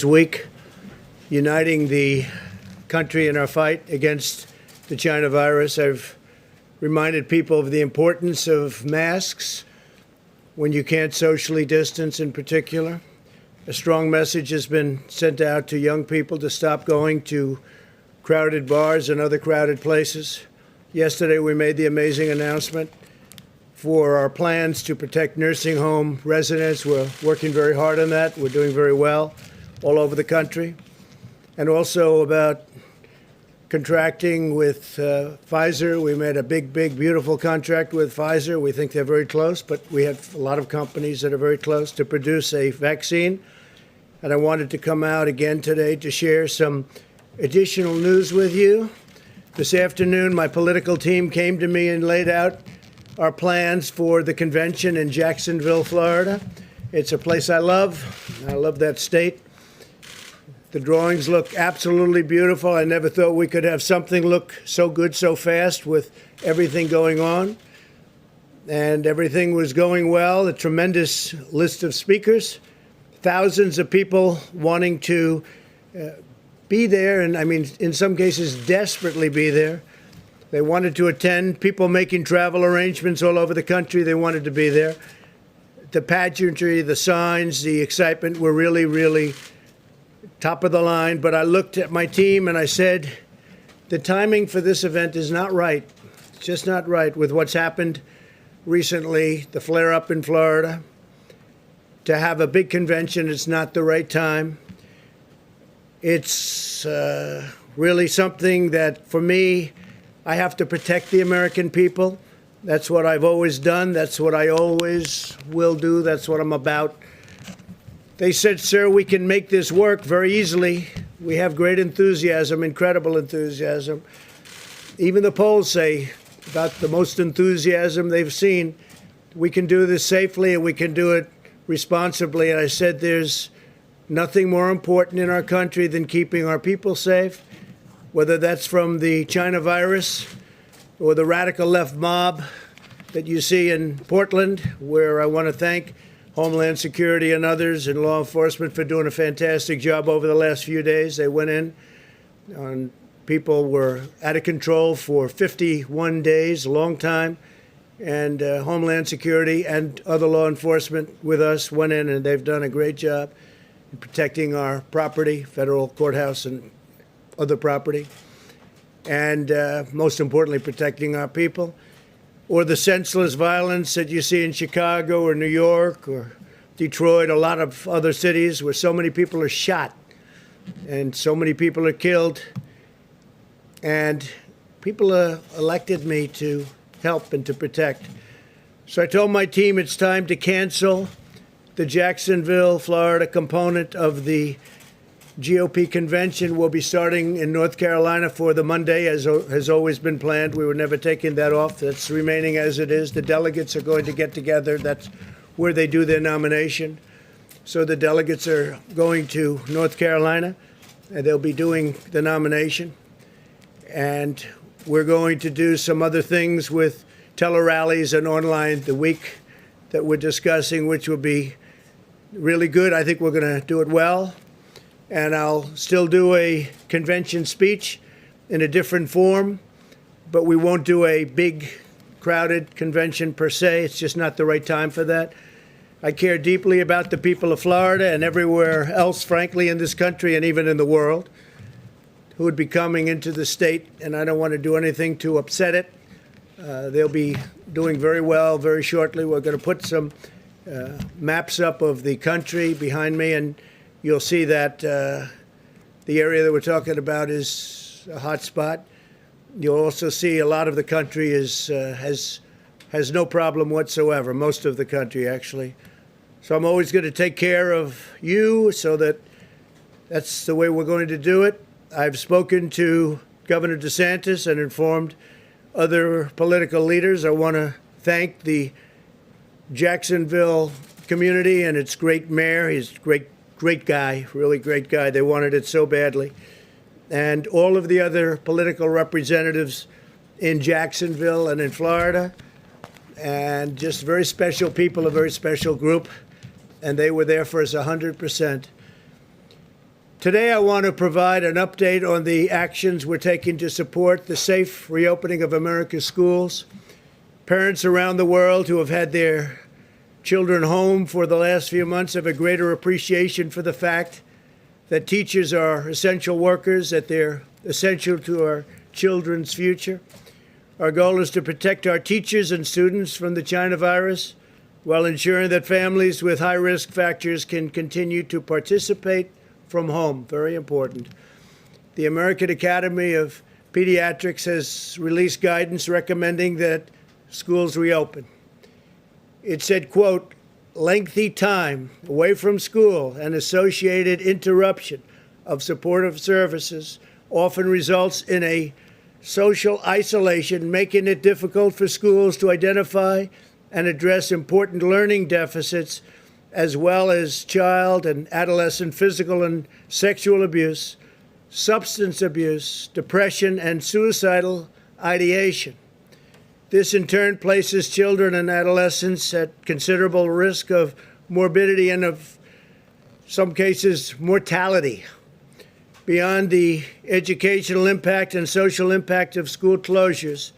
week, uniting the country in our fight against the China virus. I've reminded people of the importance of masks when you can't socially distance in particular. A strong message has been sent out to young people to stop going to crowded bars and other crowded places. Yesterday, we made the amazing announcement for our plans to protect nursing home residents. We're working very hard on that. We're doing very well all over the country. And also about contracting with Pfizer. We made a big, beautiful contract with Pfizer. We think they're very close, but we have a lot of companies that are very close to produce a vaccine. And I wanted to come out again today to share some additional news with you. This afternoon, my political team came to me and laid out our plans for the convention in Jacksonville, Florida. It's a place I love. I love that state. The drawings look absolutely beautiful. I never thought we could have something look so good so fast with everything going on. And everything was going well. A tremendous list of speakers, thousands of people wanting to be there, and I mean, in some cases, desperately be there. They wanted to attend, people making travel arrangements all over the country. They wanted to be there. The pageantry, the signs, the excitement were really top of the line. But I looked at my team and I said, the timing for this event is not right. It's just not right with what's happened recently, the flare-up in Florida. To have a big convention, it's not the right time. It's really something that, for me, I have to protect the American people. That's what I've always done. That's what I always will do. That's what I'm about. They said, sir, we can make this work very easily. We have great enthusiasm, incredible enthusiasm. Even the polls say about the most enthusiasm they've seen. We can do this safely and we can do it responsibly. And I said, there's nothing more important in our country than keeping our people safe, whether that's from the China virus or the radical left mob that you see in Portland, where I want to thank Homeland Security and others and law enforcement for doing a fantastic job over the last few days. They went in and people were out of control for 51 days, a long time. And Homeland Security and other law enforcement with us went in, and they've done a great job in protecting our property, federal courthouse and other property, and most importantly, protecting our people. Or the senseless violence that you see in Chicago or New York or Detroit, a lot of other cities where so many people are shot and so many people are killed. And people elected me to help and to protect. So I told my team it's time to cancel the Jacksonville, Florida component of the GOP convention. Will be starting in North Carolina for the Monday, as has always been planned. We were never taking that off. That's remaining as it is. The delegates are going to get together. That's where they do their nomination. So the delegates are going to North Carolina, and they'll be doing the nomination. And we're going to do some other things with tele-rallies and online the week that we're discussing, which will be really good. I think we're going to do it well. And I'll still do a convention speech in a different form, but we won't do a big, crowded convention per se. It's just not the right time for that. I care deeply about the people of Florida and everywhere else, frankly, in this country and even in the world, who would be coming into the state, and I don't want to do anything to upset it. They'll be doing very well very shortly. We're going to put some maps up of the country behind me, and you'll see that the area that we're talking about is a hot spot. You'll also see a lot of the country has no problem whatsoever, most of the country, actually. So I'm always going to take care of you, so that's the way we're going to do it. I've spoken to Governor DeSantis and informed other political leaders. I want to thank the Jacksonville community and its great mayor. He's a great guy, really great guy. They wanted it so badly. And all of the other political representatives in Jacksonville and in Florida, and just very special people, a very special group. And they were there for us 100%. Today, I want to provide an update on the actions we're taking to support the safe reopening of America's schools. Parents around the world who have had their children home for the last few months have a greater appreciation for the fact that teachers are essential workers, that they're essential to our children's future. Our goal is to protect our teachers and students from the China virus while ensuring that families with high risk factors can continue to participate from home. Very important. The American Academy of Pediatrics has released guidance recommending that schools reopen. It said, quote, lengthy time away from school and associated interruption of supportive services often results in a social isolation, making it difficult for schools to identify and address important learning deficits, as well as child and adolescent physical and sexual abuse, substance abuse, depression, and suicidal ideation. This, in turn, places children and adolescents at considerable risk of morbidity and, of some cases, mortality. Beyond the educational impact and social impact of school closures,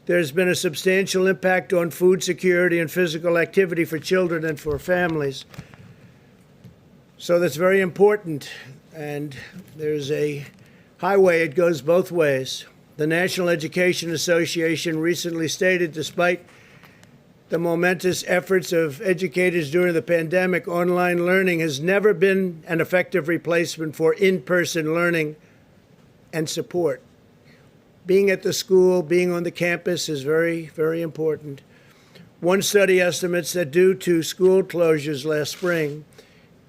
there's been a substantial impact on food security and physical activity for children and for families. So that's very important. And there's a highway, it goes both ways. The National Education Association recently stated, despite the momentous efforts of educators during the pandemic, online learning has never been an effective replacement for in-person learning and support. Being at the school, being on the campus is very, very important. One study estimates that due to school closures last spring,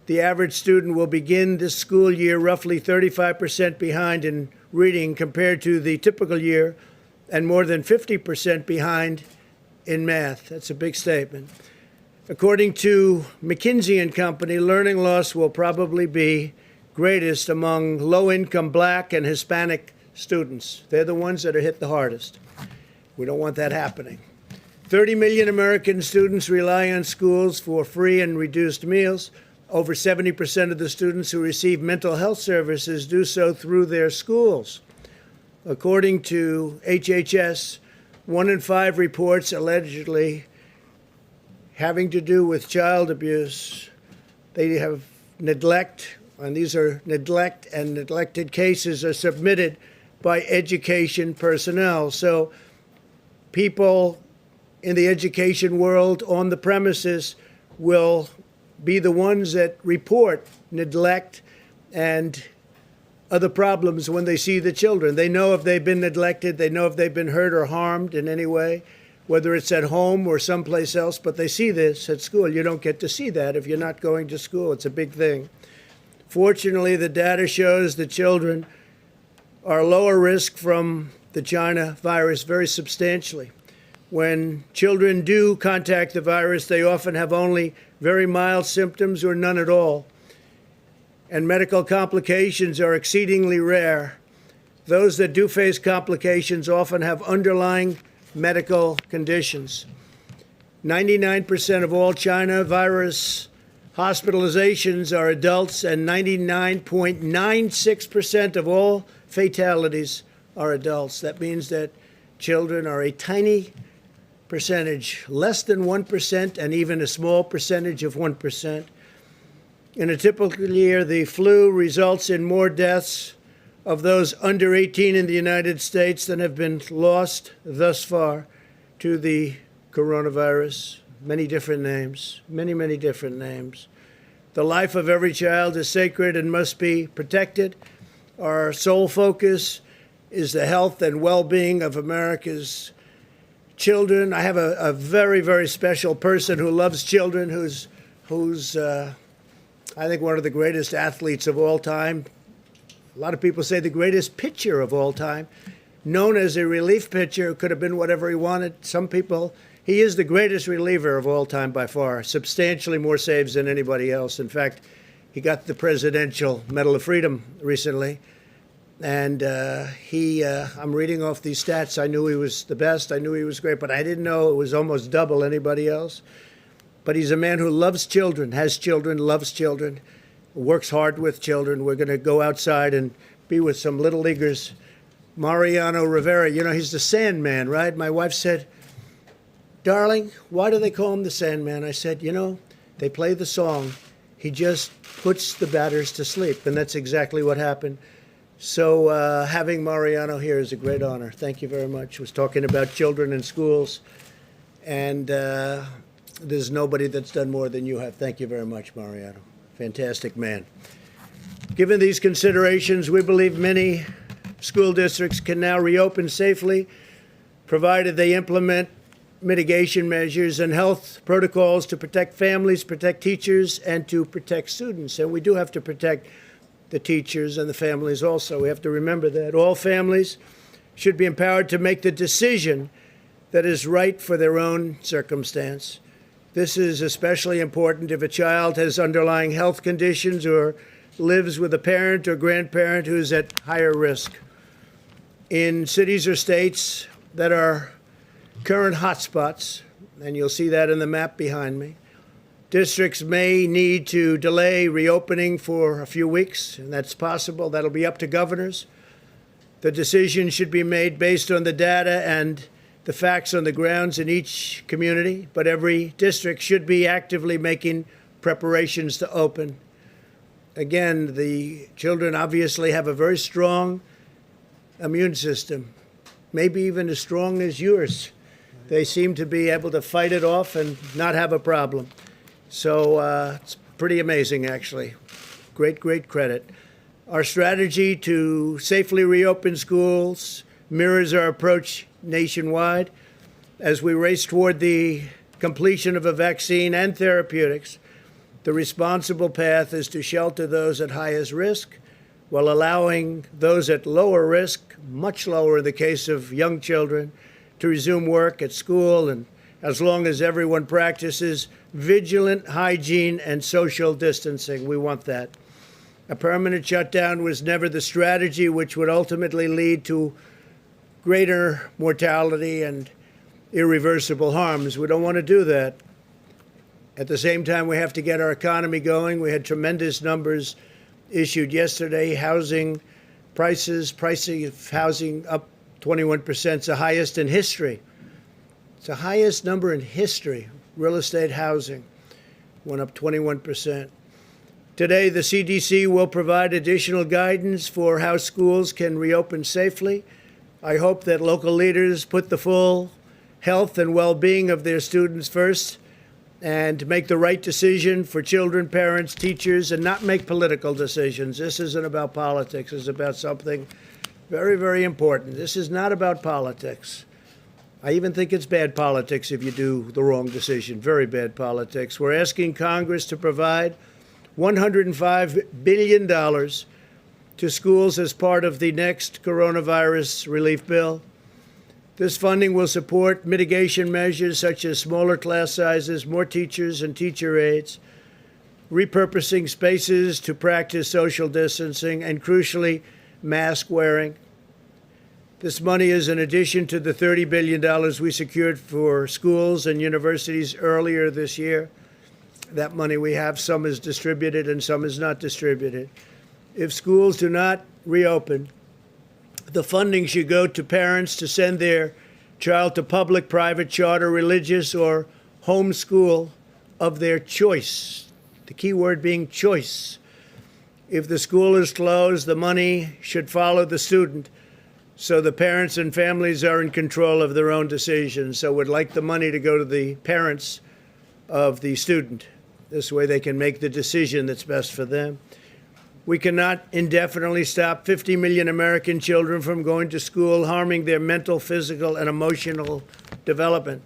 the average student will begin this school year roughly 35% behind in reading compared to the typical year, and more than 50% behind in math. That's a big statement. According to McKinsey & Company, learning loss will probably be greatest among low-income Black and Hispanic students. They're the ones that are hit the hardest. We don't want that happening. 30 million American students rely on schools for free and reduced meals. Over 70% of the students who receive mental health services do so through their schools. According to HHS, 1 in 5 reports allegedly having to do with child abuse. They have neglect, and these are neglect and neglected cases are submitted by education personnel. So people in the education world on the premises will be the ones that report neglect and other problems when they see the children. They know if they've been neglected, they know if they've been hurt or harmed in any way, whether it's at home or someplace else, but they see this at school. You don't get to see that if you're not going to school. It's a big thing. Fortunately, the data shows that children are lower risk from the China virus very substantially. When children do contact the virus, they often have only very mild symptoms or none at all. And medical complications are exceedingly rare. Those that do face complications often have underlying medical conditions. 99% of all China virus hospitalizations are adults, and 99.96% of all fatalities are adults. That means that children are a tiny percentage, less than 1%, and even a small percentage of 1%. In a typical year, the flu results in more deaths of those under 18 in the United States than have been lost thus far to the coronavirus. Many different names, many different names. The life of every child is sacred and must be protected. Our sole focus is the health and well-being of America's children. I have a very, very special person who loves children, who's I think one of the greatest athletes of all time. A lot of people say the greatest pitcher of all time. Known as a relief pitcher, could have been whatever he wanted. Some people, he is the greatest reliever of all time by far, substantially more saves than anybody else. In fact, he got the Presidential Medal of Freedom recently. And I'm reading off these stats. I knew he was the best. I knew he was great, but I didn't know it was almost double anybody else. But he's a man who loves children, has children, loves children. works hard with children. We're going to go outside and be with some little leaguers. Mariano Rivera, you know, he's the Sandman, right? My wife said, darling, why do they call him the Sandman? I said, you know, they play the song. He just puts the batters to sleep, and that's exactly what happened. So having Mariano here is a great honor. Thank you very much. I was talking about children in schools, and there's nobody that's done more than you have. Thank you very much, Mariano. Fantastic man. Given these considerations, we believe many school districts can now reopen safely, provided they implement mitigation measures and health protocols to protect families, protect teachers, and to protect students. And we do have to protect the teachers and the families also. We have to remember that all families should be empowered to make the decision that is right for their own circumstance. This is especially important if a child has underlying health conditions or lives with a parent or grandparent who's at higher risk. In cities or states that are current hotspots, and you'll see that in the map behind me, districts may need to delay reopening for a few weeks, and that's possible. That'll be up to governors. The decision should be made based on the data and the facts on the grounds in each community, but every district should be actively making preparations to open. Again, the children obviously have a very strong immune system, maybe even as strong as yours. They seem to be able to fight it off and not have a problem. So it's pretty amazing, actually. Great, great credit. Our strategy to safely reopen schools mirrors our approach nationwide as we race toward the completion of a vaccine and therapeutics. The responsible path is to shelter those at highest risk while allowing those at lower risk, much lower in the case of young children, to resume work at school, and as long as everyone practices vigilant hygiene and social distancing. We want that. A permanent shutdown was never the strategy, which would ultimately lead to greater mortality and irreversible harms. We don't want to do that. At the same time, we have to get our economy going. We had tremendous numbers issued yesterday. Housing prices, pricing of housing up 21%. It's the highest in history. It's the highest number in history. Real estate housing went up 21%. Today, the CDC will provide additional guidance for how schools can reopen safely. I hope that local leaders put the full health and well-being of their students first and make the right decision for children, parents, teachers, and not make political decisions. This isn't about politics. It's about something very, very important. This is not about politics. I even think it's bad politics if you do the wrong decision. Very bad politics. We're asking Congress to provide $105 billion to schools as part of the next coronavirus relief bill. This funding will support mitigation measures such as smaller class sizes, more teachers and teacher aides, repurposing spaces to practice social distancing, and crucially, mask wearing. This money is in addition to the $30 billion we secured for schools and universities earlier this year. That money we have, some is distributed and some is not distributed. If schools do not reopen, the funding should go to parents to send their child to public, private, charter, religious, or home school of their choice. The key word being choice. If the school is closed, the money should follow the student, so the parents and families are in control of their own decisions. So we'd like the money to go to the parents of the student. This way they can make the decision that's best for them. We cannot indefinitely stop 50 million American children from going to school, harming their mental, physical, and emotional development.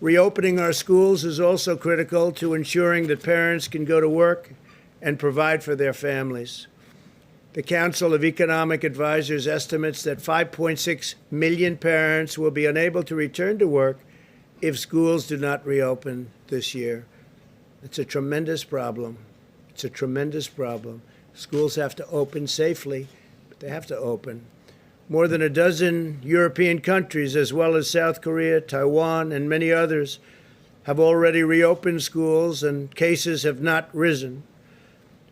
Reopening our schools is also critical to ensuring that parents can go to work and provide for their families. The Council of Economic Advisors estimates that 5.6 million parents will be unable to return to work if schools do not reopen this year. It's a tremendous problem. It's a tremendous problem. Schools have to open safely, but they have to open. More than a dozen European countries, as well as South Korea, Taiwan, and many others, have already reopened schools, and cases have not risen.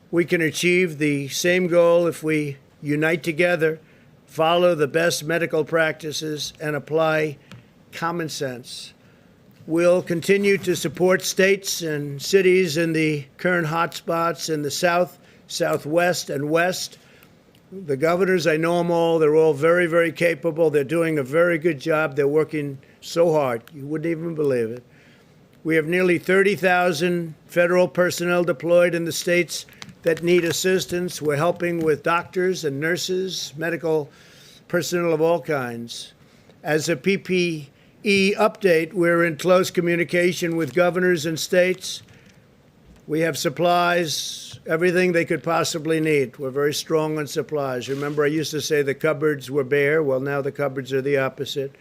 We can achieve the same goal if we unite together, follow the best medical practices, and apply common sense. We'll continue to support states and cities in the current hotspots in the South, Southwest, and West. The governors, I know them all. They're all very, very capable. They're doing a very good job. They're working so hard. You wouldn't even believe it. We have nearly 30,000 federal personnel deployed in the states that need assistance. We're helping with doctors and nurses, medical personnel of all kinds. As a PPE update, we're in close communication with governors and states. We have supplies, everything they could possibly need. We're very strong on supplies. Remember, I used to say the cupboards were bare. Well, now the cupboards are the opposite.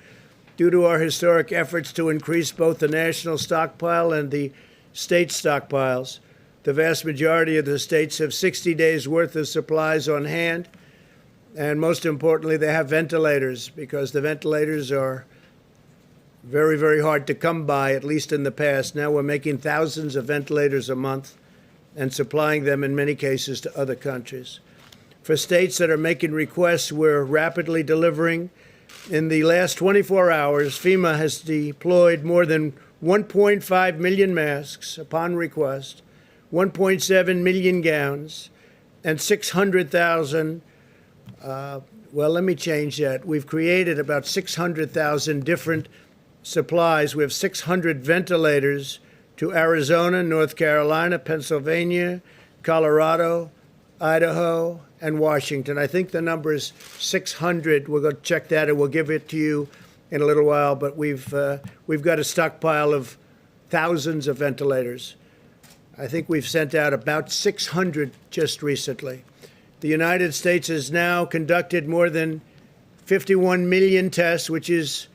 Due to our historic efforts to increase both the national stockpile and the state stockpiles, the vast majority of the states have 60 days' worth of supplies on hand. And most importantly, they have ventilators, because the ventilators are very, very hard to come by, at least in the past. Now we're making thousands of ventilators a month and supplying them in many cases to other countries. For states that are making requests, we're rapidly delivering. In the last 24 hours, FEMA has deployed more than 1.5 million masks upon request, 1.7 million gowns, and 600,000, well, let me change that. We've created about 600,000 different supplies. We have 600 ventilators to Arizona, North Carolina, Pennsylvania, Colorado, Idaho, and Washington. I think the number is 600. We'll go check that, and we'll give it to you in a little while. But we've got a stockpile of thousands of ventilators. I think we've sent out about 600 just recently. The United States has now conducted more than 51 million tests, which is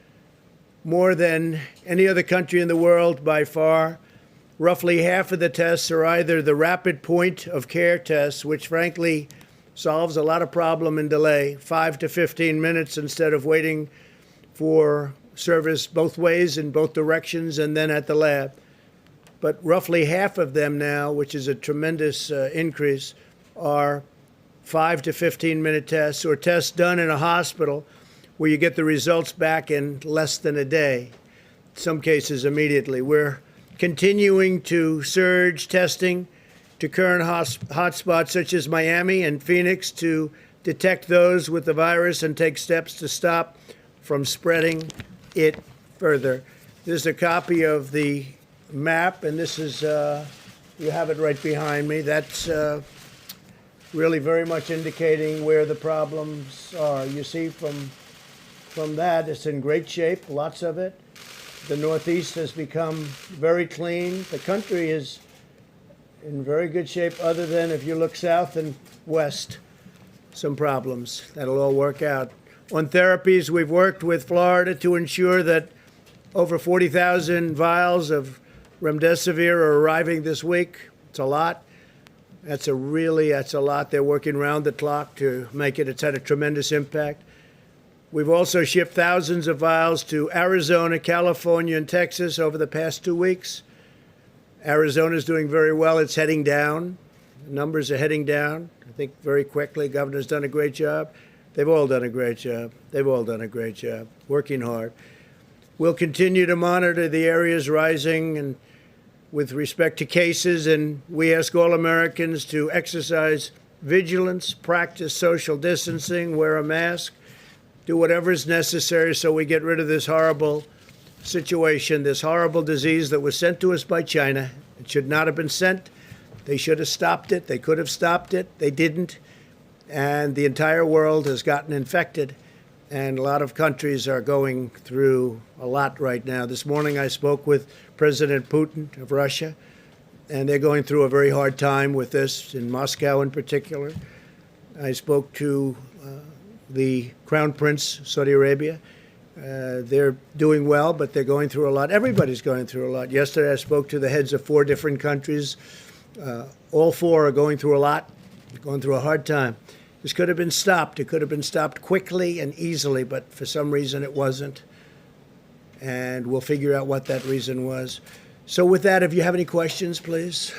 more than any other country in the world by far. Roughly half of the tests are either the rapid point of care tests, which frankly solves a lot of problem and delay, 5 to 15 minutes instead of waiting for service both ways in both directions and then at the lab. But roughly half of them now, which is a tremendous increase, are 5 to 15-minute tests, or tests done in a hospital where you get the results back in less than a day, in some cases immediately. We're continuing to surge testing to current hotspots such as Miami and Phoenix to detect those with the virus and take steps to stop from spreading it further. This is a copy of the map, and this is, you have it right behind me. That's really very much indicating where the problems are. You see from that, it's in great shape, lots of it. The Northeast has become very clean. The country is in very good shape, other than if you look south and west, some problems. That'll all work out. On therapies, we've worked with Florida to ensure that over 40,000 vials of remdesivir are arriving this week. It's a lot. That's a lot. They're working round the clock to make it. It's had a tremendous impact. We've also shipped thousands of vials to Arizona, California, and Texas over the past 2 weeks. Arizona's doing very well. It's heading down. The numbers are heading down, I think, very quickly. Governor's done a great job. They've all done a great job. They've all done a great job, working hard. We'll continue to monitor the areas rising and with respect to cases, and we ask all Americans to exercise vigilance, practice social distancing, wear a mask, do whatever is necessary so we get rid of this horrible situation, this horrible disease that was sent to us by China. It should not have been sent. They should have stopped it. They could have stopped it. They didn't. And the entire world has gotten infected. And a lot of countries are going through a lot right now. This morning I spoke with President Putin of Russia, and they're going through a very hard time with this, in Moscow in particular. I spoke to the Crown Prince, Saudi Arabia. They're doing well, but they're going through a lot. Everybody's going through a lot. Yesterday I spoke to the heads of 4 different countries. All 4 are going through a lot, going through a hard time. This could have been stopped. It could have been stopped quickly and easily, but for some reason it wasn't. And we'll figure out what that reason was. So with that, if you have any questions, please.